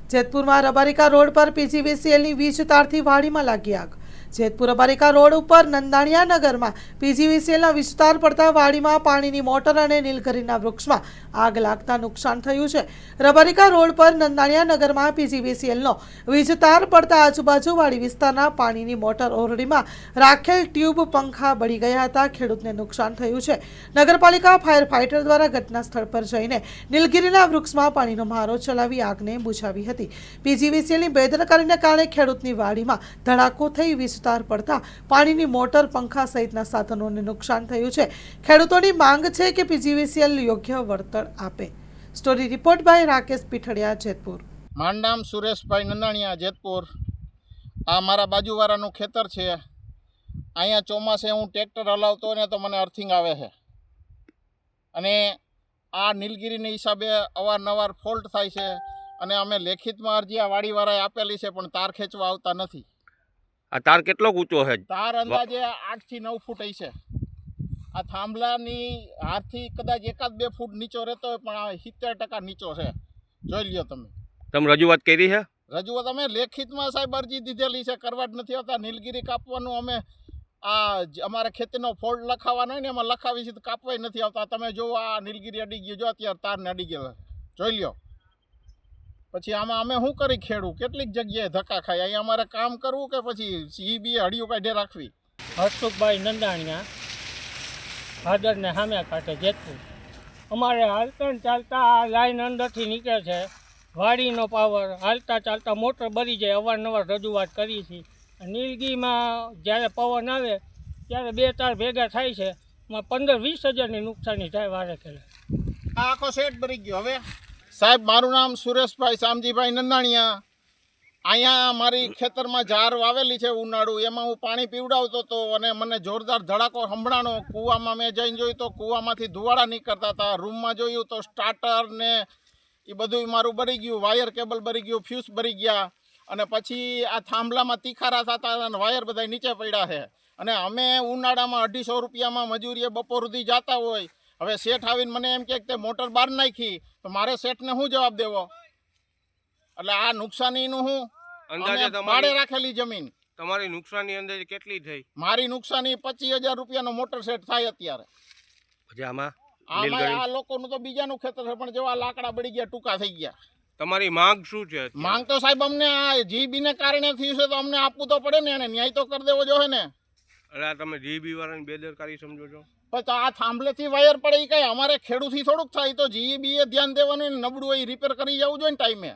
જેતપુરમાં Rabarika road પર પીજીવીસીએલની વીજ તારથી વાડીમાં લાગી આગ। જેતપુર રબારિકા રોડ ઉપર નંદાણીયા નગરમાં પીજીવીસીએલના વિસ્તાર પડતા વાડીમાં પાણીની મોટર અને નીલગિરીના વૃક્ષમાં આગ લાગતા નુકસાન થયું છે। રબારિકા રોડ પર નંદાણીયા નગરમાં પીજીવીસીએલનો વીજતાર પડતા આજુબાજુવાળી વિસ્તારના પાણીની મોટર ઓરડીમાં રાખેલ ટ્યુબ પંખા બળી ગયા હતા। ખેડૂતને નુકસાન થયું છે। નગરપાલિકા ફાયર ફાઇટર દ્વારા ઘટના સ્થળ પર જઈને નીલગિરીના વૃક્ષમાં પાણીનો મારો ચલાવી આગને બુઝાવી હતી। પીજીવીસીએલની બેદરકારીને કારણે ખેડૂતની વાડીમાં ધડાકો થઈ વિસ્તાર પડતા પાણીની મોટર પંખા સહિતના સાધનોને નુકસાન થયું છે। ખેડૂતોની માંગ છે કે પીજીવીસીએલ યોગ્ય વળતર આપે। Story report by Rakesh Pithadiya, Jetpur. મારું નામ સુરેશભાઈ નંદાણીયા, જેતપુર। આ મારા બાજુવાળાનું ખેતર છે। અહીંયા ચોમાસે હું ટ્રેક્ટર હલાવતો ને તો મને અર્થિંગ આવે છે અને આ નીલગિરીના હિસાબે અવારનવાર ફોલ્ટ થાય છે અને અમે લેખિતમાં અરજી આ વાડીવાળાએ આપેલી છે પણ તાર ખેંચવા આવતા નથી। આ તાર કેટલો ઊંચો છે? તાર અંદાજે 8 થી 9 ફૂટ હશે। આ થાંભલાની હાથથી કદાચ 1-2 ફૂટ નીચો રહેતો હોય પણ આ 70% નીચો છે। જોઈ લ્યો તમે રજૂઆત કરી છે? રજૂઆત અમે લેખિતમાં સાહેબ અરજી દીધેલી છે, કરવા જ નથી આવતા। નીલગિરી કાપવાનું અમે આ અમારા ખેતીનો ફોલ્ટ લખાવવાનો હોય ને એમાં લખાવી છે તો કાપવાય નથી આવતા। તમે જો આ નીલગિરી અડી ગયું, જો અત્યારે તારને અડી ગયેલા, જોઈ લ્યો। પછી આમાં અમે શું કરી ખેડું? કેટલીક જગ્યાએ ધક્કા ખાય। અહીંયા અમારે કામ કરવું કે પછી સીબીએ હળિયું કાઢે રાખવી? હર્ષુભાઈ નંદાણીયા, ભાદરને સામે કાંઠે, જેતપુર। અમારે હાલતા ચાલતા આ લાઈન અંદરથી નીકળે છે, વાડીનો પાવર હાલતા ચાલતા મોટર બળી જાય। અવારનવાર રજૂઆત કરી છે। નીલગીરીમાં જ્યારે પવન આવે ત્યારે 2 તાર ભેગા થાય છે, એમાં 15-20 હજારની નુકસાની થાય વારે ખેલે। આ આખો સેટ ભરી ગયો। હવે સાહેબ, મારું નામ સુરેશભાઈ શામજીભાઈ નંદાણીયા। અહીંયા મારી ખેતરમાં ઝાર વાવેલી છે ઉનાળુ, એમાં હું પાણી પીવડાવતો હતો અને મને જોરદાર ધડાકો સંભળાણો। કૂવામાં મેં જઈને જોયું તો કૂવામાંથી ધુવાડા નીકળતા હતા। રૂમમાં જોયું તો સ્ટાર્ટર ને એ બધું મારું બળી ગયું, વાયર કેબલ બળી ગયું, ફ્યુઝ બળી ગયા અને પછી આ થાંભલામાં તીખારા થતા અને વાયર બધા નીચે પડ્યા છે। અને અમે ઉનાળામાં 250 રૂપિયામાં મજૂરીએ બપોર સુધી જતા હોય। હવે શેઠ આવીને મને એમ કહે કે મોટર બહાર નાખી તો મારે શેઠને શું જવાબ દેવો? એટલે આ નુકસાનીનું શું? અંદાજે ભાડે રાખેલી જમીન તમારી નુકસાની અંદાજે કેટલી થઈ? મારી નુકસાની 25,000 રૂપિયાનો મોટર સેટ થાય અત્યારે। પછી આમાં આ લોકોનું તો બીજાનું ખેતર છે પણ જેવા લાકડા બળી ગયા, ટૂંકા થઈ ગયા। તમારી માંગ શું છે? માંગ તો સાહેબ અમને આ જીબીને કારણે થયું છે તો અમને આપવું તો પડે ને, એને ન્યાય તો કરી દેવો જોઈએ ને। એટલે તમે જીબી વાળાની બેદરકારી સમજો છો? પછી આ થાંભલેથી વાયર પડે એ કઈ અમારે ખેડૂતથી થોડુંક થાય, તો જીબીએ ધ્યાન દેવાનું, નબળું હોય રિપેર કરી જવું જોઈએ ને ટાઈમે।